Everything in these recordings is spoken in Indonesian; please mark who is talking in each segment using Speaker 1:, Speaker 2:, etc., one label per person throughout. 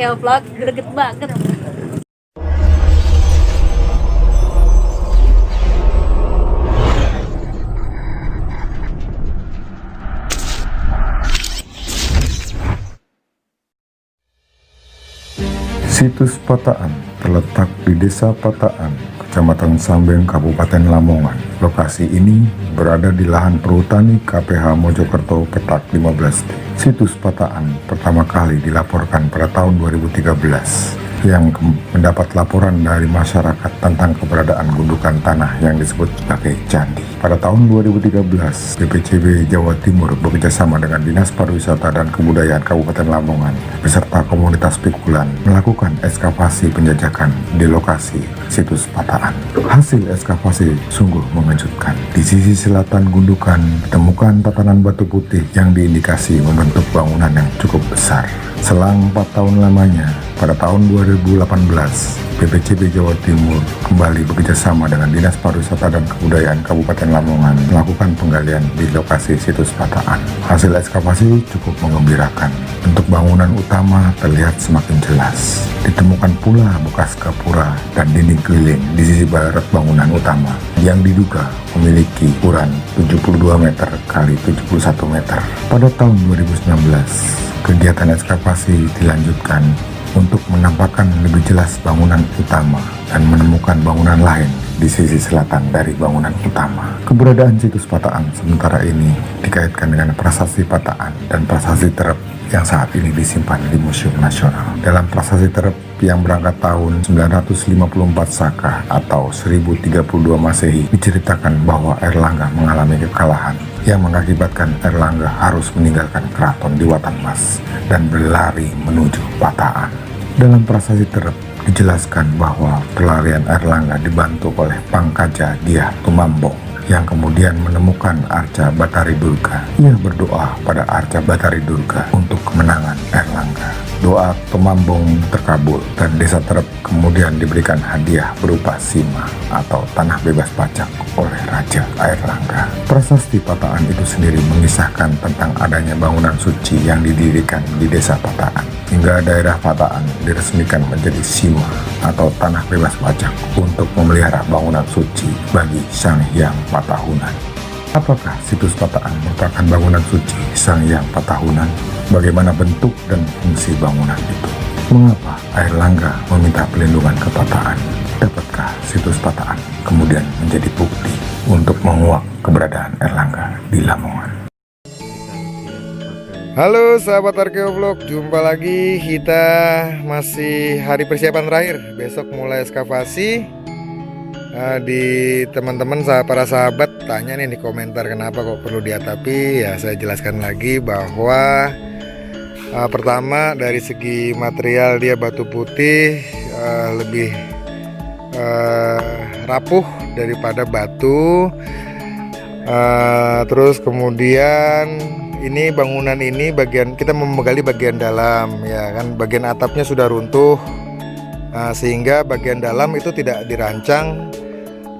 Speaker 1: Keo Vlog, greget banget.
Speaker 2: Situs Pataan terletak di Desa Pataan, Kecamatan Sambeng, Kabupaten Lamongan. Lokasi ini berada di lahan perhutani KPH Mojokerto petak 15D. Situs Pataan pertama kali dilaporkan pada tahun 2013 yang mendapat laporan dari masyarakat tentang keberadaan gundukan tanah yang disebut sebagai candi. Pada tahun 2013, BPCB Jawa Timur bekerjasama dengan Dinas Pariwisata dan Kebudayaan Kabupaten Lamongan beserta komunitas pikulan melakukan ekskavasi penjajakan di lokasi situs Pataan. Hasil ekskavasi sungguh mengejutkan. Di sisi selatan gundukan ditemukan tatanan batu putih yang diindikasi membentuk bangunan yang cukup besar. Selang 4 tahun lamanya, pada tahun 2018, BPCB Jawa Timur kembali bekerjasama dengan Dinas Pariwisata dan Kebudayaan Kabupaten Lamongan melakukan penggalian di lokasi situs Pataan. Hasil ekskavasi cukup menggembirakan. Bentuk bangunan utama terlihat semakin jelas. Ditemukan pula bekas gapura dan dinding keliling di sisi barat bangunan utama yang diduga memiliki ukuran 72 meter kali 71 meter. Pada tahun 2019, kegiatan ekskavasi dilanjutkan untuk menampakkan lebih jelas bangunan utama dan menemukan bangunan lain di sisi selatan dari bangunan utama. Keberadaan situs Pataan sementara ini dikaitkan dengan prasasti Pataan dan prasasti Terep yang saat ini disimpan di Museum Nasional. Dalam prasasti Terep yang berangkat tahun 954 Saka atau 1032 Masehi diceritakan bahwa Airlangga mengalami kekalahan yang mengakibatkan Airlangga harus meninggalkan keraton di Watanmas dan berlari menuju Pataan. Dalam prasasti Terep dijelaskan bahwa pelarian Airlangga dibantu oleh Pangkaja Dyah Tumambong yang kemudian menemukan Arca Batari Durga. Ia berdoa pada Arca Batari Durga untuk kemenangan Airlangga. Doa Tumambong terkabul dan desa Terep kemudian diberikan hadiah berupa sima atau tanah bebas pajak oleh Raja Airlangga. Prasasti Pataan itu sendiri mengisahkan tentang adanya bangunan suci yang didirikan di desa Pataan hingga daerah Pataan diresmikan menjadi sima atau tanah bebas pajak untuk memelihara bangunan suci bagi Sang Hyang Patahunan. Apakah situs Pataan merupakan bangunan suci Sang Hyang Patahunan? Bagaimana bentuk dan fungsi bangunan itu? Mengapa Airlangga meminta pelindungan ke Pataan? Dapatkah situs Pataan kemudian menjadi bukti untuk menguak keberadaan Airlangga di Lamongan?
Speaker 3: Halo sahabat Arkeo Vlog, jumpa lagi. Kita masih hari persiapan terakhir. Besok mulai ekskavasi. Di teman-teman para sahabat tanya nih di komentar kenapa kok perlu diatapi. Ya saya jelaskan lagi bahwa pertama dari segi material dia batu putih lebih rapuh daripada batu. Terus kemudian ini bangunan ini bagian kita menggali bagian dalam ya kan, bagian atapnya sudah runtuh. Sehingga bagian dalam itu tidak dirancang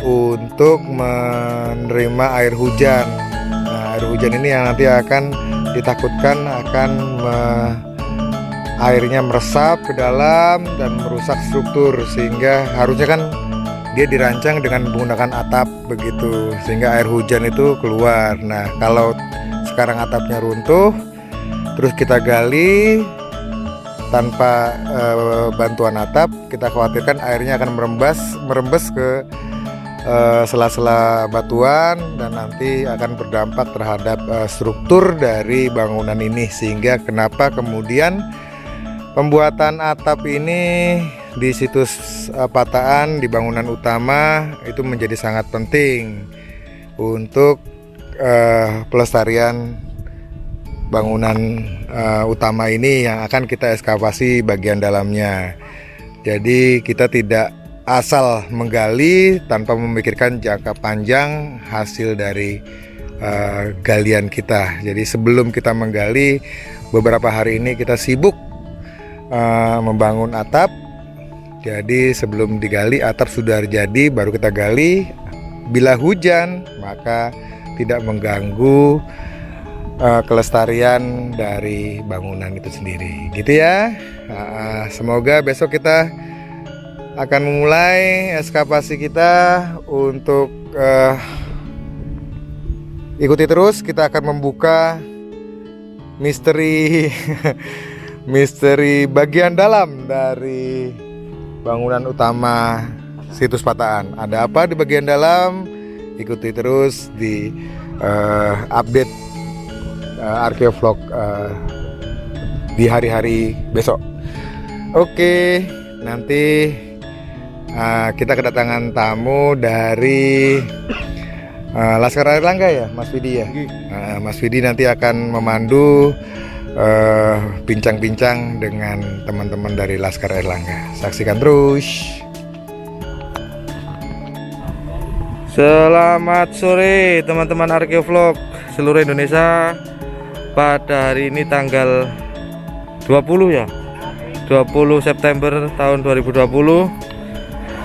Speaker 3: untuk menerima air hujan. Air hujan ini yang nanti akan ditakutkan akan airnya meresap ke dalam dan merusak struktur, sehingga harusnya kan dia dirancang dengan menggunakan atap begitu sehingga air hujan itu keluar. Nah, kalau sekarang atapnya runtuh terus kita gali tanpa bantuan atap, kita khawatirkan airnya akan merembes ke sela-sela batuan dan nanti akan berdampak terhadap struktur dari bangunan ini. Sehingga kenapa kemudian pembuatan atap ini di situs Pataan di bangunan utama itu menjadi sangat penting untuk pelestarian bangunan utama ini yang akan kita ekskavasi bagian dalamnya. Jadi kita tidak asal menggali tanpa memikirkan jangka panjang hasil dari galian kita. Jadi sebelum kita menggali, beberapa hari ini kita sibuk membangun atap. Jadi sebelum digali atap sudah jadi, baru kita gali. Bila hujan maka tidak mengganggu kelestarian dari bangunan itu sendiri, gitu ya. Semoga besok kita akan memulai ekskavasi kita untuk ikuti terus. Kita akan membuka misteri misteri bagian dalam dari bangunan utama situs Pataan. Ada apa di bagian dalam? Ikuti terus di update Arkeovlog di hari-hari besok. Oke, nanti kita kedatangan tamu dari Laskar Airlangga ya, Mas Widi ya. Mas Widi nanti akan memandu bincang-bincang dengan teman-teman dari Laskar Airlangga. Saksikan terus. Selamat sore teman-teman Arkeovlog seluruh Indonesia. Pada hari ini tanggal 20 ya, 20 September tahun 2020.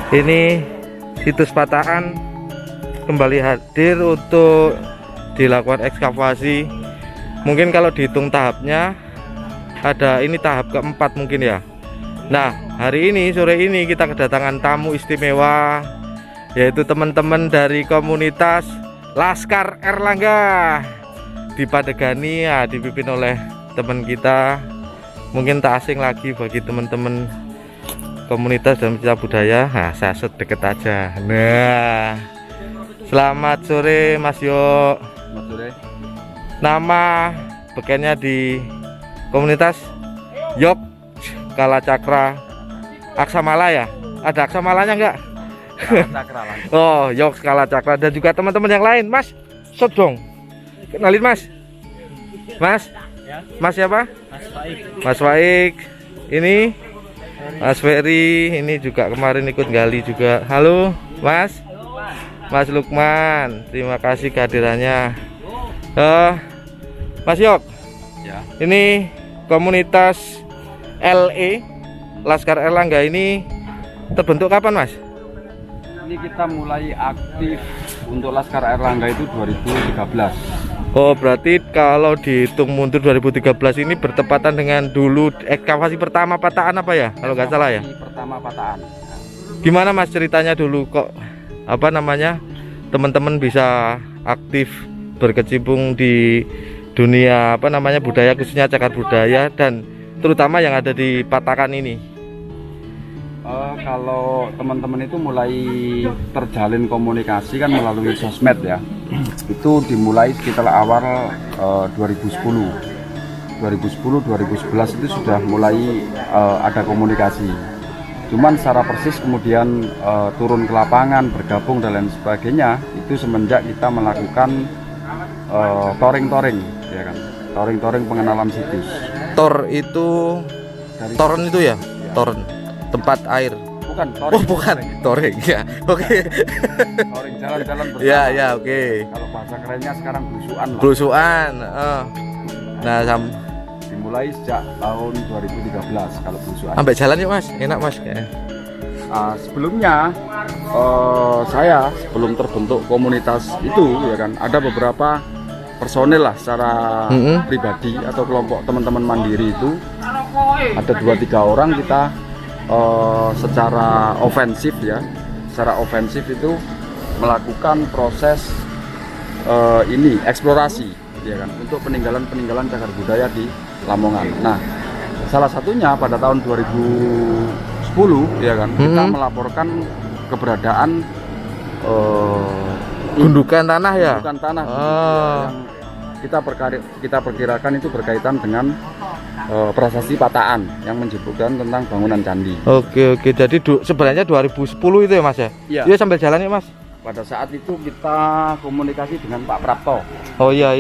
Speaker 3: Ini situs Pataan kembali hadir untuk dilakukan ekskavasi. Mungkin kalau dihitung tahapnya ada ini tahap keempat mungkin ya. Nah, hari ini sore ini kita kedatangan tamu istimewa, yaitu teman-teman dari komunitas Laskar Airlangga di Padegani ya, dipimpin oleh teman kita. Mungkin tak asing lagi bagi teman-teman komunitas dan pecinta budaya. Nah, saya deket aja. Nah, selamat sore Mas Yok.
Speaker 1: Selamat sore.
Speaker 3: Nama bekennya di komunitas Yok Kalacakra Aksamala ya? Ada Aksamalanya enggak? Oh, Yok Kalacakra. Dan juga teman-teman yang lain. Mas, stop dong. Kenalin Mas. Mas? Mas siapa?
Speaker 1: Mas Faik.
Speaker 3: Mas Faik. Ini Mas Ferry. Ini juga kemarin ikut gali juga. Halo Mas. Mas Lukman. Terima kasih kehadirannya. Mas Yok,
Speaker 1: Ya.
Speaker 3: ini komunitas LE Laskar Airlangga ini terbentuk kapan Mas?
Speaker 1: Ini kita mulai aktif untuk Laskar Airlangga itu 2013.
Speaker 3: Oh, berarti kalau dihitung mundur 2013 ini bertepatan dengan dulu ekskavasi pertama Pataan apa ya? Kalau nggak salah ya.
Speaker 1: Pertama Pataan.
Speaker 3: Gimana Mas ceritanya dulu kok apa namanya teman-teman bisa aktif berkecimpung di dunia apa namanya budaya, khususnya cagar budaya dan terutama yang ada di Patakan ini?
Speaker 1: Kalau teman-teman itu mulai terjalin komunikasi kan melalui sosmed ya. Itu dimulai sekitar awal 2010, 2011 itu sudah mulai ada komunikasi. Cuman secara persis kemudian turun ke lapangan, bergabung dan lain sebagainya itu semenjak kita melakukan touring, ya kan, touring pengenalan situs.
Speaker 3: Tor itu toren itu ya? Toren tempat air.
Speaker 1: Bukan touring.
Speaker 3: Oh, bukan touring ya. Oke.
Speaker 1: Touring jalan-jalan bersama.
Speaker 3: Ya, ya, oke.
Speaker 1: Kalau bahasa kerennya sekarang belusuan lah.
Speaker 3: Belusuan. Nah,
Speaker 1: Dimulai sejak tahun 2013 kalau belusuan.
Speaker 3: sampai jalan yuk Mas, enak Mas kayaknya.
Speaker 1: Sebelumnya saya sebelum terbentuk komunitas itu ya kan ada beberapa personil lah secara pribadi atau kelompok teman-teman mandiri itu ada 2-3 orang kita secara ofensif ya, secara ofensif itu melakukan proses ini eksplorasi ya kan untuk peninggalan cagar budaya di Lamongan. Nah, salah satunya pada tahun 2010 ya kan kita melaporkan keberadaan
Speaker 3: Gundukan tanah ya?
Speaker 1: Gundukan tanah yang kita perkirakan itu berkaitan dengan prasasti Pataan yang menyebutkan tentang bangunan candi.
Speaker 3: Oke, jadi sebenarnya 2010 itu ya Mas ya?
Speaker 1: Iya.
Speaker 3: Iya, sambil jalan ya Mas.
Speaker 1: Pada saat itu kita komunikasi dengan Pak Prapto.
Speaker 3: Oh iya.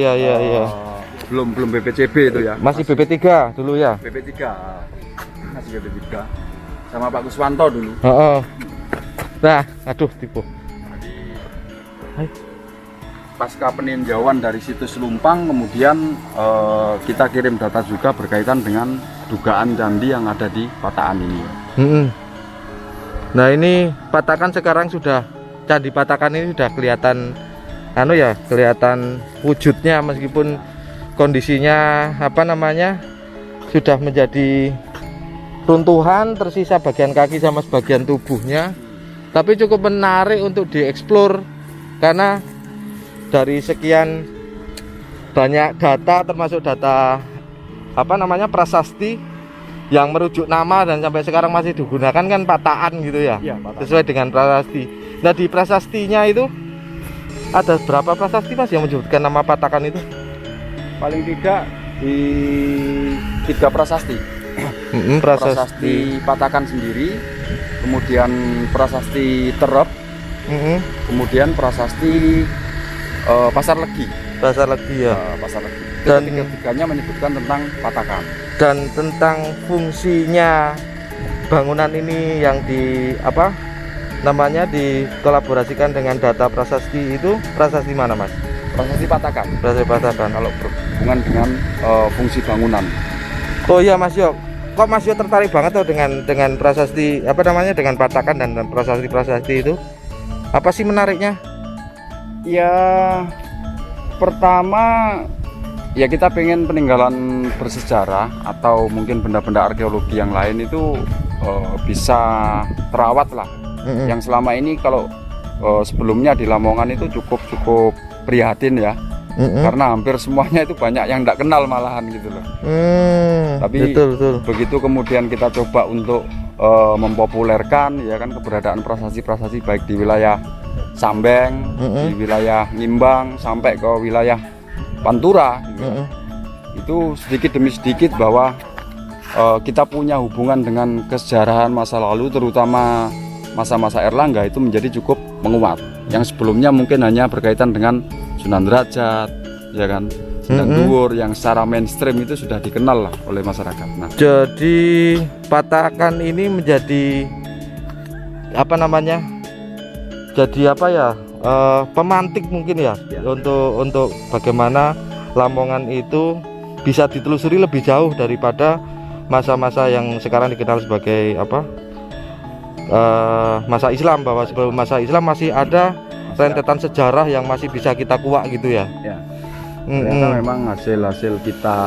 Speaker 1: Belum BPCB itu ya.
Speaker 3: Masih BP3 dulu ya?
Speaker 1: BP3. Masih BP3. Sama Pak Kuswanto dulu.
Speaker 3: Nah, aduh tipu.
Speaker 1: Pasca peninjauan dari situs Lumpang, kemudian kita kirim data juga berkaitan dengan dugaan candi yang ada di Pataan ini.
Speaker 3: Nah, ini Patakan sekarang sudah, Candi Patakan ini sudah kelihatan kelihatan wujudnya, meskipun
Speaker 4: kondisinya apa namanya sudah menjadi runtuhan, tersisa bagian kaki sama sebagian tubuhnya, tapi cukup menarik untuk dieksplor karena dari sekian banyak data, termasuk data apa namanya prasasti yang merujuk nama dan sampai sekarang masih digunakan kan Pataan gitu ya,
Speaker 1: Iya, Pataan.
Speaker 4: sesuai dengan prasasti. Nah di prasastinya itu ada berapa prasasti Mas yang menyebutkan nama Patakan itu?
Speaker 1: Paling tidak di 3 prasasti. Prasasti Patakan sendiri, kemudian prasasti Terep, kemudian prasasti Pasar Legi.
Speaker 4: Pasar Legi ya.
Speaker 1: Pasar Legi.
Speaker 4: Dan
Speaker 1: Tiga-tiganya menyebutkan tentang Patakan.
Speaker 4: Dan tentang fungsinya bangunan ini yang di apa namanya dikolaborasikan dengan data prasasti itu, prasasti mana Mas?
Speaker 1: Prasasti Patakan.
Speaker 4: Prasasti Patakan.
Speaker 1: Kalau berhubungan dengan fungsi bangunan.
Speaker 4: Oh iya Mas Yo, kok Mas Yo tertarik banget tuh dengan prasasti apa namanya, dengan Patakan dan prasasti itu? Apa sih menariknya?
Speaker 1: Ya, pertama ya kita pengen peninggalan bersejarah atau mungkin benda-benda arkeologi yang lain itu bisa terawat lah. Yang selama ini kalau sebelumnya di Lamongan itu cukup prihatin ya. Karena hampir semuanya itu banyak yang tidak kenal malahan gitu loh. Tapi betul. Begitu kemudian kita coba untuk mempopulerkan ya kan keberadaan prasasti-prasasti baik di wilayah Sambeng, di wilayah Ngimbang sampai ke wilayah Pantura gitu. Itu sedikit demi sedikit bahwa kita punya hubungan dengan kesejarahan masa lalu, terutama masa-masa Erlangga itu menjadi cukup menguat. Yang sebelumnya mungkin hanya berkaitan dengan Sunan Derajat, ya kan, Sunan Dhuwur yang secara mainstream itu sudah dikenal lah oleh masyarakat. Nah,
Speaker 4: jadi Patakan ini menjadi apa namanya? Jadi apa ya? Pemantik mungkin ya, untuk bagaimana Lamongan itu bisa ditelusuri lebih jauh daripada masa-masa yang sekarang dikenal sebagai apa? Masa Islam, bahwa sebelum masa Islam masih ada rentetan sejarah yang masih bisa kita kuak gitu ya.
Speaker 1: Ya. Ternyata memang hasil kita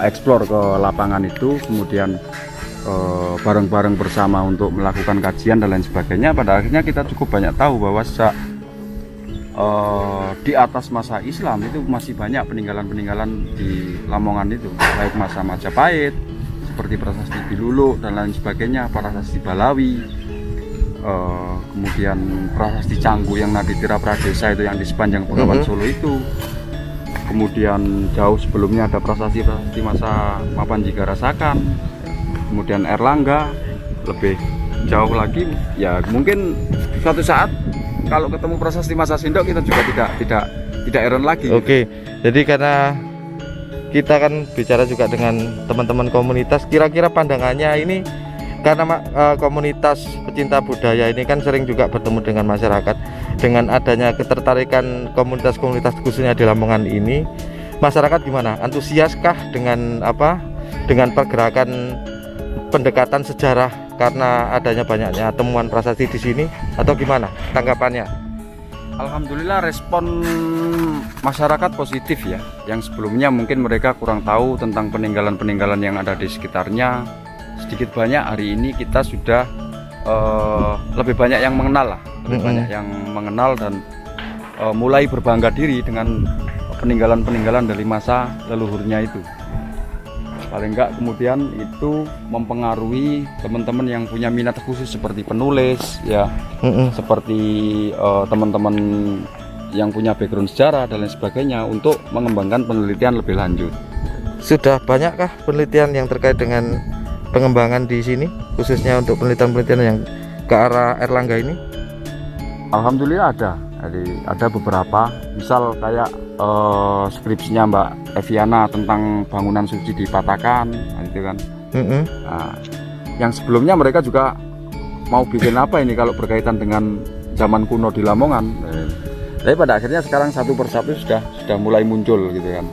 Speaker 1: eksplor ke lapangan itu, kemudian bareng-bareng bersama untuk melakukan kajian dan lain sebagainya, pada akhirnya kita cukup banyak tahu bahwa di atas masa Islam itu masih banyak peninggalan-peninggalan di Lamongan itu, baik masa Majapahit seperti prasasti Biluluk dan lain sebagainya, prasasti Balawi, kemudian prasasti Canggu yang Naditira Pradesa itu yang di sepanjang Bengawan Solo itu, kemudian jauh sebelumnya ada prasasti masa Mapanjigara Sakan, kemudian Erlangga, lebih jauh lagi ya mungkin suatu saat kalau ketemu prasasti masa Sindok kita juga tidak heran lagi.
Speaker 4: Oke, jadi karena kita kan bicara juga dengan teman-teman komunitas, kira-kira pandangannya ini karena komunitas pecinta budaya ini kan sering juga bertemu dengan masyarakat, dengan adanya ketertarikan komunitas-komunitas khususnya di Lamongan ini, masyarakat gimana? Antusiaskah dengan apa? Dengan pergerakan pendekatan sejarah karena adanya banyaknya temuan prasasti di sini, atau gimana tanggapannya?
Speaker 1: Alhamdulillah respon masyarakat positif ya. Yang sebelumnya mungkin mereka kurang tahu tentang peninggalan-peninggalan yang ada di sekitarnya. Sedikit banyak hari ini kita sudah lebih banyak yang mengenal lah, lebih banyak yang mengenal dan mulai berbangga diri dengan peninggalan-peninggalan dari masa leluhurnya itu. Paling enggak kemudian itu mempengaruhi teman-teman yang punya minat khusus seperti penulis ya, seperti teman-teman yang punya background sejarah dan lain sebagainya untuk mengembangkan penelitian lebih lanjut.
Speaker 4: Sudah banyakkah penelitian yang terkait dengan pengembangan di sini, khususnya untuk penelitian-penelitian yang ke arah Erlangga ini?
Speaker 1: Alhamdulillah ada. Jadi ada beberapa, misal kayak skripsinya Mbak Eviana tentang bangunan suci di Patakan, gitu kan. Nah, yang sebelumnya mereka juga mau bikin apa ini kalau berkaitan dengan zaman kuno di Lamongan. Tapi pada akhirnya sekarang satu persatu sudah mulai muncul gitu kan.